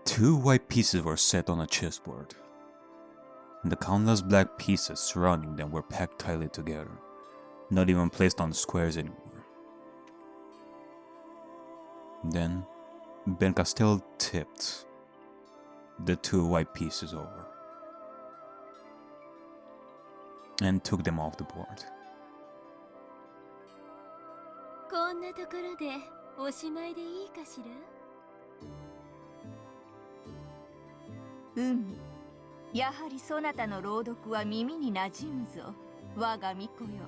Two white pieces were set on a chessboard. The countless black pieces surrounding them were packed tightly together, not even placed on squares anymore. Then, Ben Castell tipped the two white pieces over and took them off the board. こんなところでおしまいでいいかしら？やはりそなたの朗読は耳に馴染むぞ、我が巫女よ。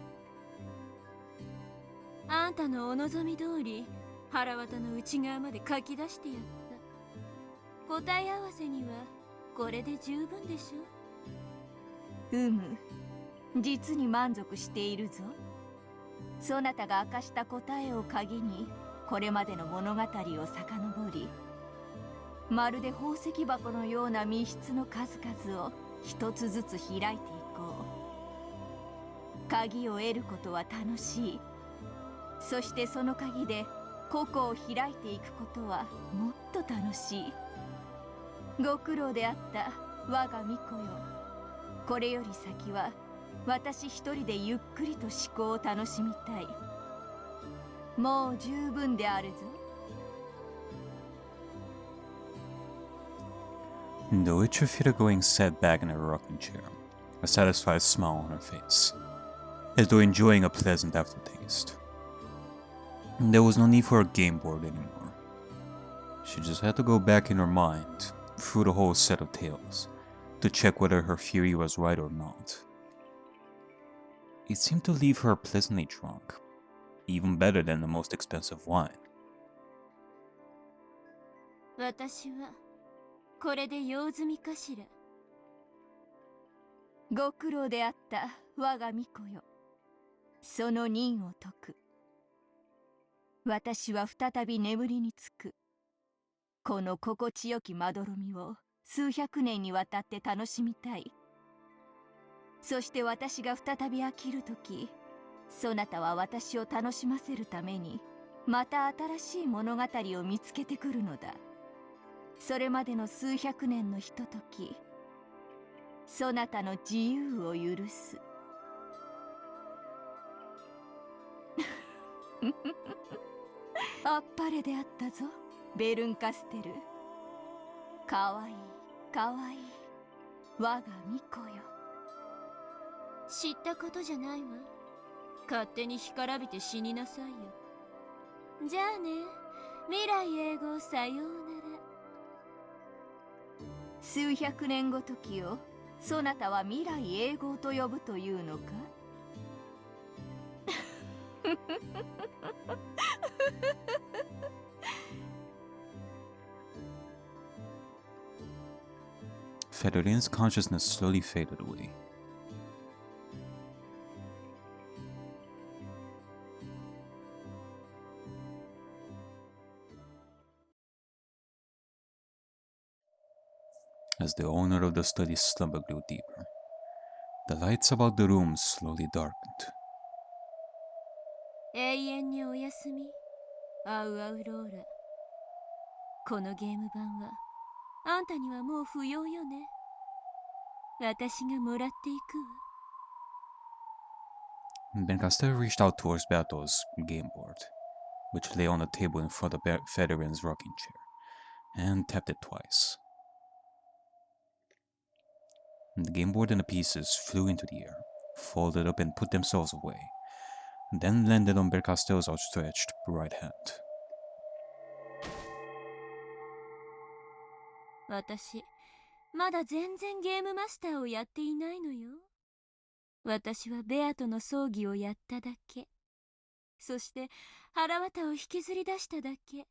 あんたのお望み通り、腹渡の内側まで書き出してやった。答え合わせにはこれで十分でしょ？実に満足しているぞ。そなたが明かした答えを鍵に、これまでの物語を遡り、まるで宝石箱のような密室の数々を一つずつ開いていこう。鍵を得ることは楽しい。そしてその鍵で個々を開いていくことはもっと楽しい。ご苦労であった我が巫女よ。これより先は私一人でゆっくりと思考を楽しみたい。もう十分であるぞ。The witch of Higurashi sat back in her rocking chair, a satisfied smile on her face, as though enjoying a pleasant aftertaste. There was no need for a game board anymore. She just had to go back in her mind through the whole set of tales to check whether her theory was right or not. It seemed to leave her pleasantly drunk, even better than the most expensive wine. 私はこれで用済みかしら？ご苦労であった我が巫女よ。その任を解く。私は再び眠りにつく。この心地よきまどろみを数百年にわたって楽しみたい。そして私が再び飽きるとき、そなたは私を楽しませるためにまた新しい物語を見つけてくるのだ。それまでの数百年のひととき、そなたの自由を許す。あっぱれであったぞ、ベルンカステル。かわいいかわいい我が巫女よ。知ったことじゃないわ。勝手に干からびて死になさいよ。じゃあね、未来永劫さようなら。数百年ごときをそなたは未来永劫と呼ぶというのか？Federine's consciousness slowly faded away. As the owner of the study's slumber grew deeper, the lights about the room slowly darkened. 永遠におやすみ、アウアウローラ。このゲーム版はあんたにはもう不要よね。私がもらっていくわ。Ben Castell reached out towards Berto's game board, which lay on the table in front of Federine's rocking chair, and tapped it twice. The game board and the pieces flew into the air, folded up and put themselves away, then landed on Ben Castell's outstretched right hand. 私、まだ全然ゲームマスターをやっていないのよ。私はベアとの葬儀をやっただけ。そして腹渡を引きずり出しただけ。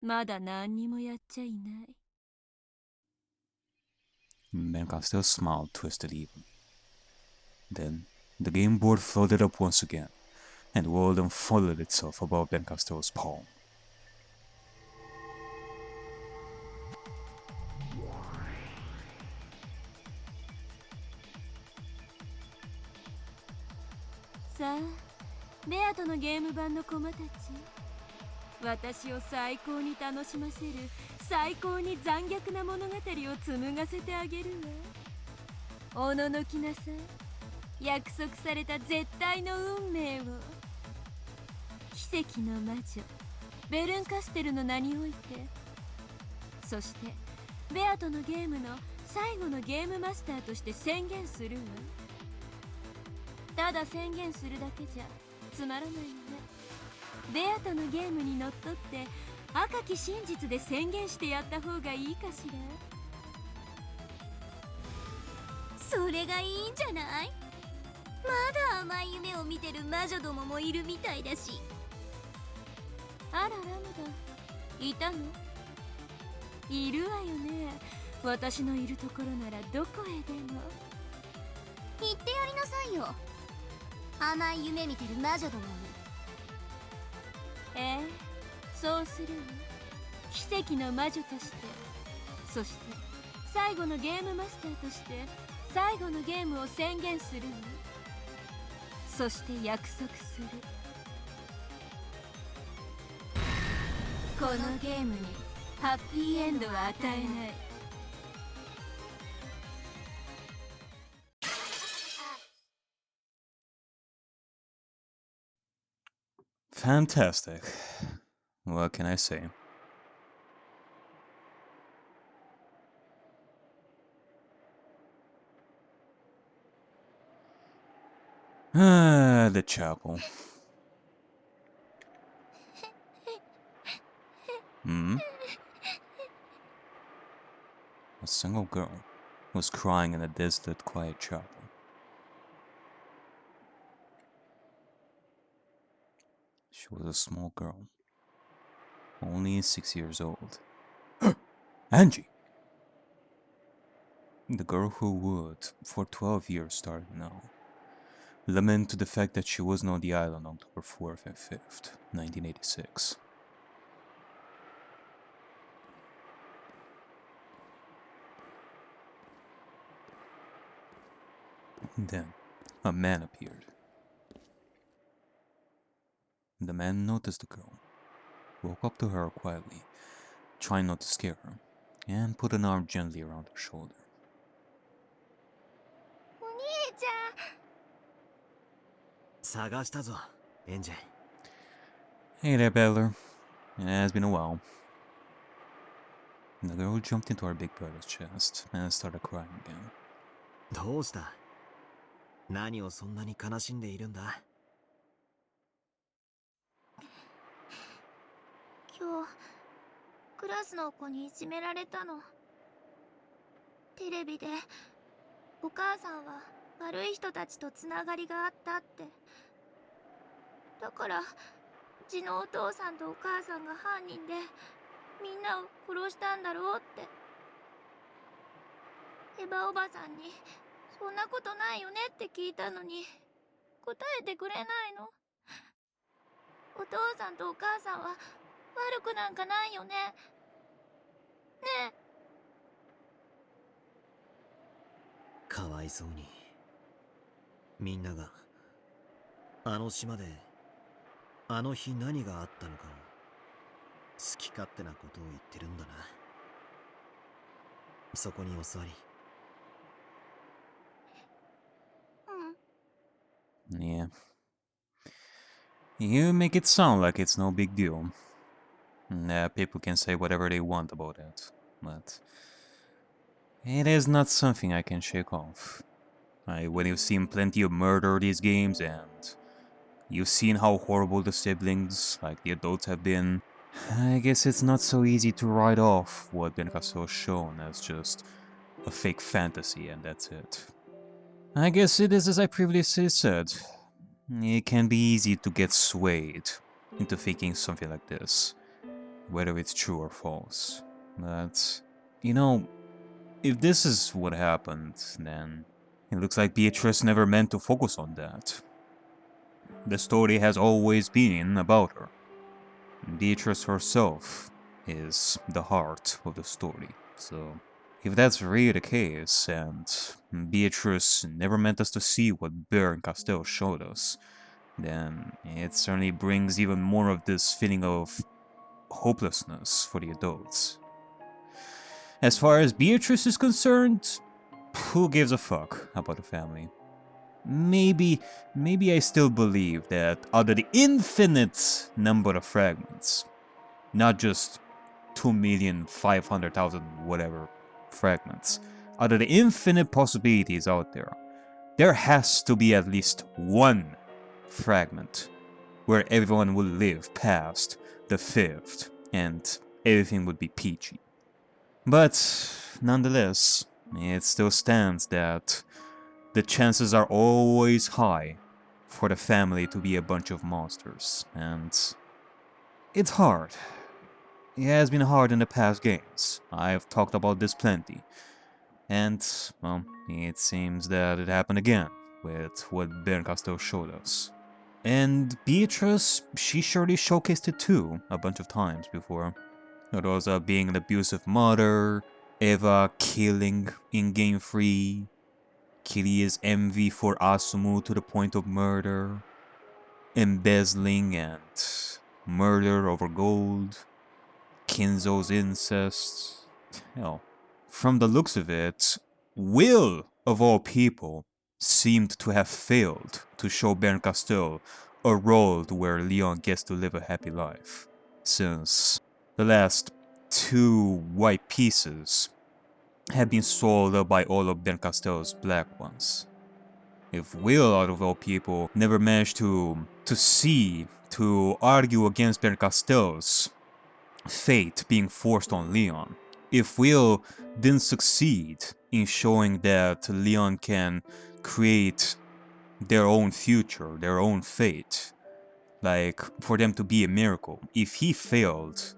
まだ何にもやっちゃいない。Ben Castell smiled twistedly. Then, the game board floated up once again, and whirled and folded itself above Ben Castell's palm. Sa, ベアとのゲーム版の駒たち。私を最高に楽しませる最高に残虐な物語を紡がせてあげるわ。おののきなさい。約束された絶対の運命を。奇跡の魔女ベルンカステルの名において、そしてベアとのゲームの最後のゲームマスターとして宣言するわ。ただ宣言するだけじゃつまらないよね。ベアとのゲームにのっとって赤き真実で宣言してやった方がいいかしら。それがいいんじゃない？まだ甘い夢を見てる魔女どももいるみたいだし。あらラムダ、いたの？いるわよね。私のいるところならどこへでも。言ってやりなさいよ、甘い夢見てる魔女どもに。そうするわ。奇跡の魔女として、そして最後のゲームマスターとして最後のゲームを宣言するわ。そして約束する。このゲームにハッピーエンドは与えない。Fantastic. What can I say? The chapel. A single girl was crying in a desolate, quiet chapel. She was a small girl, only 6 years old. Angie! The girl who would, for 12 years starting now, lament to the fact that she wasn't on the island on October 4th and 5th, 1986. Then, a man appeared. The man noticed the girl, walked up to her quietly, trying not to scare her, and put an arm gently around her shoulder. お兄ちゃん。探したぞ、エンジェ。 Hey there, Battler. It has been a while. The girl jumped into her big brother's chest and started crying again. どうした？何をそんなに悲しんでいるんだ？今日クラスの子にいじめられたの。テレビでお母さんは悪い人たちとつながりがあったって。だからうちのお父さんとお母さんが犯人でみんなを殺したんだろうって。エヴァおばさんにそんなことないよねって聞いたのに答えてくれないの。お父さんとお母さんは悪くなんかないよね。ねえ。かわいそうに。みんながあの島であの日何があったのかを好き勝手なことを言ってるんだな。そこにお座り。Yeah. You make it sound like it's no big deal. People can say whatever they want about it, but it is not something I can shake off. When you've seen plenty of murder these games and you've seen how horrible the siblings, like the adults, have been, I guess it's not so easy to write off what Benkaso has shown as just a fake fantasy and that's it. I guess it is as I previously said. It can be easy to get swayed into thinking something like this, whether it's true or false. But, you know, if this is what happened, then it looks like Beatrice never meant to focus on that. The story has always been about her. Beatrice herself is the heart of the story, so if that's really the case, and Beatrice never meant us to see what Baron Castell showed us, then it certainly brings even more of this feeling of hopelessness for the adults. As far as Beatrice is concerned, who gives a fuck about the family? Maybe I still believe that out of the infinite number of fragments, not just 2,500,000 whatever fragments, out of the infinite possibilities out there, there has to be at least one fragment where everyone will live past the fifth and everything would be peachy. But nonetheless, it still stands that the chances are always high for the family to be a bunch of monsters, and it's hard. It has been hard in the past games. I've talked about this plenty. And, well, it seems that it happened again with what Bernkastel showed us. And Beatrice, she surely showcased it too, a bunch of times before. Rosa being an abusive mother, Eva killing in Game 3, Kirie's envy for Asumu to the point of murder, embezzling and murder over gold, Kinzo's incest. Hell, from the looks of it, Will, of all people, seemed to have failed to show Bernkastel a world where Leon gets to live a happy life, since the last 2 white pieces have been swallowed up by all of Bernkastel's black ones. If Will, out of all people, never managed to argue against Bernkastel's fate being forced on Leon, if Will didn't succeed in showing that Leon can create their own future, their own fate, like for them to be a miracle, if he failed,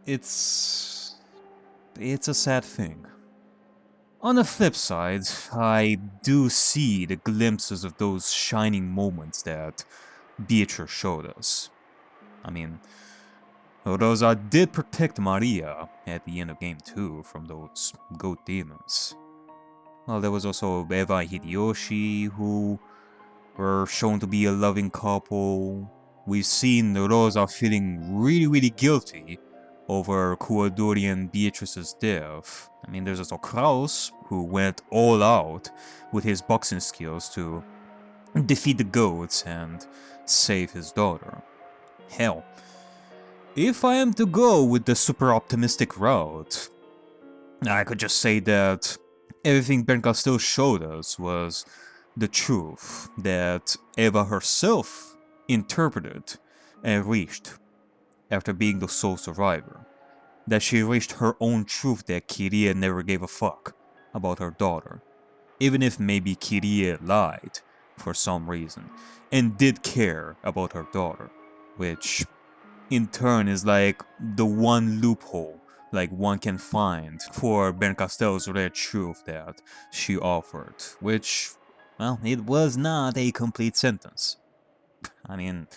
it's a sad thing. On the flip side, I do see the glimpses of those shining moments that Beatrice showed us. I mean, Rosa did protect Maria at the end of Game 2 from those goat demons. Well, there was also Eva and Hideyoshi, who were shown to be a loving couple. We've seen Rosa feeling really guilty over Kuwadori and Beatrice's death. I mean, there's also Kraus, who went all out with his boxing skills to defeat the goats and save his daughter. Hell, if I am to go with the super optimistic route, I could just say that everything Bernkastel showed us was the truth that Eva herself interpreted and reached after being the sole survivor. That she reached her own truth that Kirie never gave a fuck about her daughter, even if maybe Kirie lied for some reason and did care about her daughter, which in turn is like the one loophole like one can find for Bernkastel's red truth that she offered, which, well, it was not a complete sentence. I mean,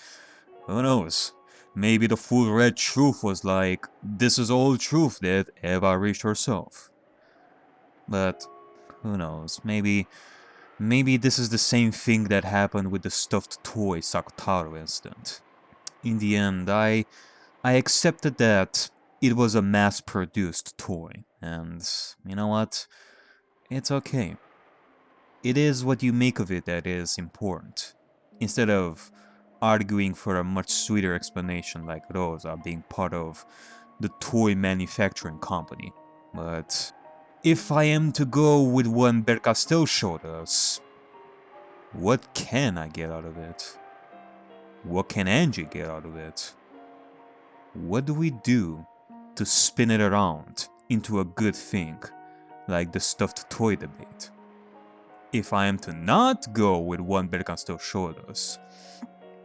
who knows? Maybe the full red truth was like, this is all truth that Eva reached herself. But who knows? Maybe this is the same thing that happened with the stuffed toy Sakutaro incident. In the end, I accepted that it was a mass-produced toy, and you know what? It's okay. It is what you make of it that is important, instead of arguing for a much sweeter explanation like Rosa being part of the toy manufacturing company. But if I am to go with what Bernkastel showed us, what can I get out of it? What can Angie get out of it? What do we do to spin it around into a good thing, like the stuffed toy debate? If I am to not go with what Bernkastel showed us,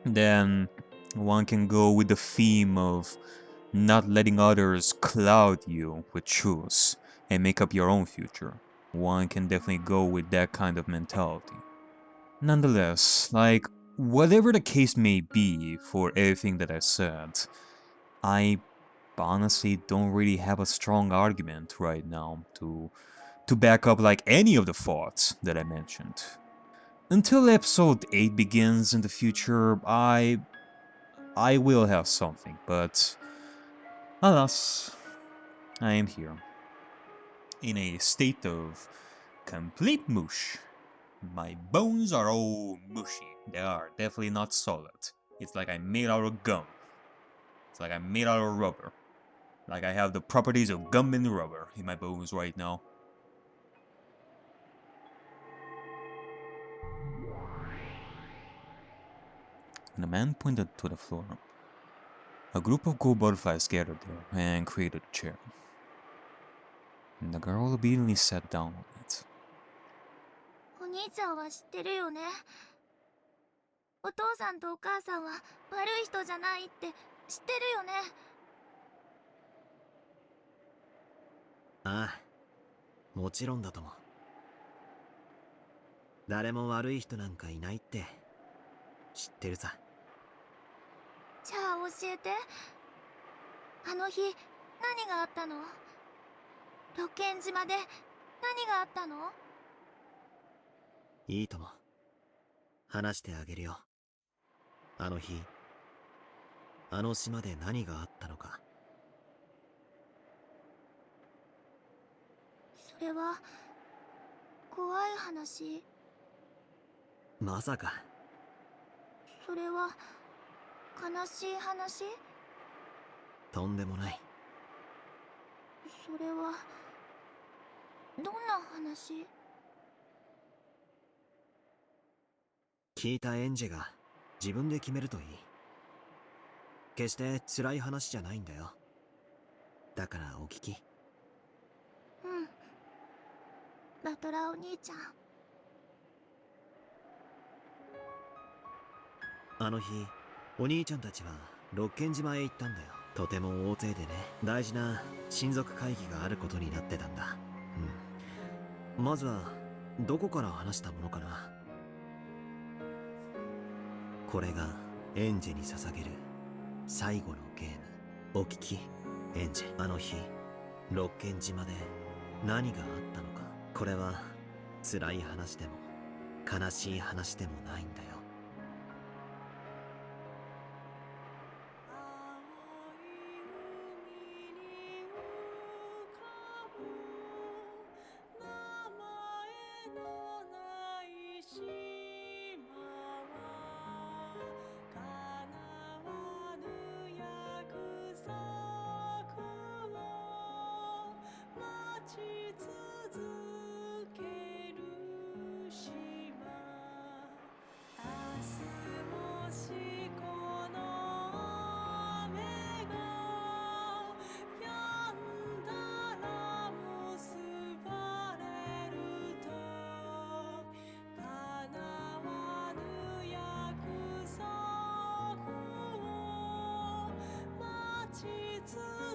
then one can go with the theme of not letting others cloud you with truths and make up your own future. One can definitely go with that kind of mentality. Nonetheless, like, whatever the case may be for everything that I said, I honestly don't really have a strong argument right now to back up like any of the thoughts that I mentioned. Until episode 8 begins in the future, I will have something, but Alas, I am here, in a state of complete mush. My bones are all mushy. They are definitely not solid. It's like I'm made out of gum. It's like I'm made out of rubber. Like I have the properties of gum and rubber in my bones right now. And the man pointed to the floor. A group of gold butterflies gathered there and created a chair. And the girl obediently sat down on it. お兄ちゃんは知ってるよね。お父さんとお母さんは悪い人じゃないって知ってるよね。ああ、もちろんだとも。誰も悪い人なんかいないって知ってるさ。じゃあ教えて。あの日何があったの？ロケン島で何があったの？いいとも。話してあげるよ。あの日、あの島で何があったのか。それは怖い話。まさか。それは悲しい話？とんでもない。それはどんな話？聞いたエンジェが自分で決めるといい。決して辛い話じゃないんだよ。だからお聞き。うん。バトラーお兄ちゃん。あの日、お兄ちゃんたちは六軒島へ行ったんだよ。とても大勢でね、大事な親族会議があることになってたんだ。うん。まずはどこから話したものかな。これがエンジェに捧げる最後のゲーム。お聞き、エンジェ。あの日、六軒島で何があったのか。これは辛い話でも悲しい話でもないんだよ。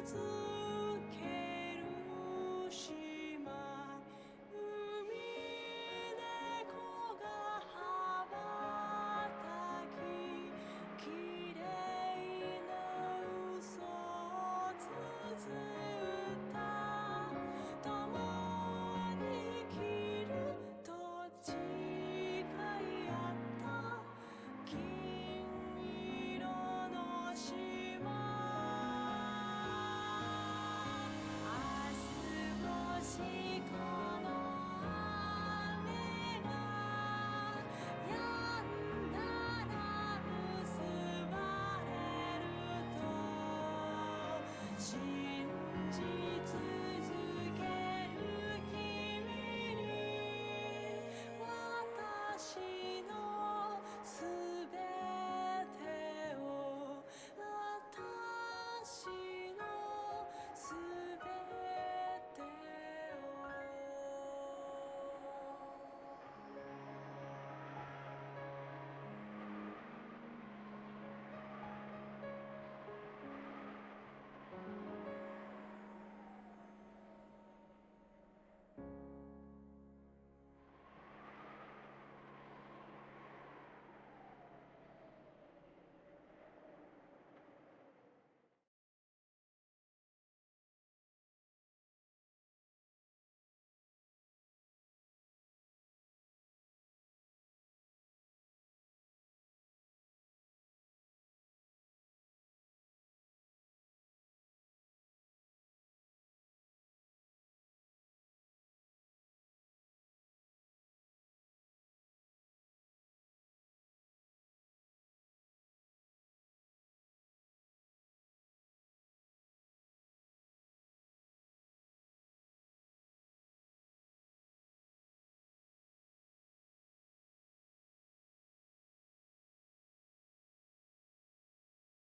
続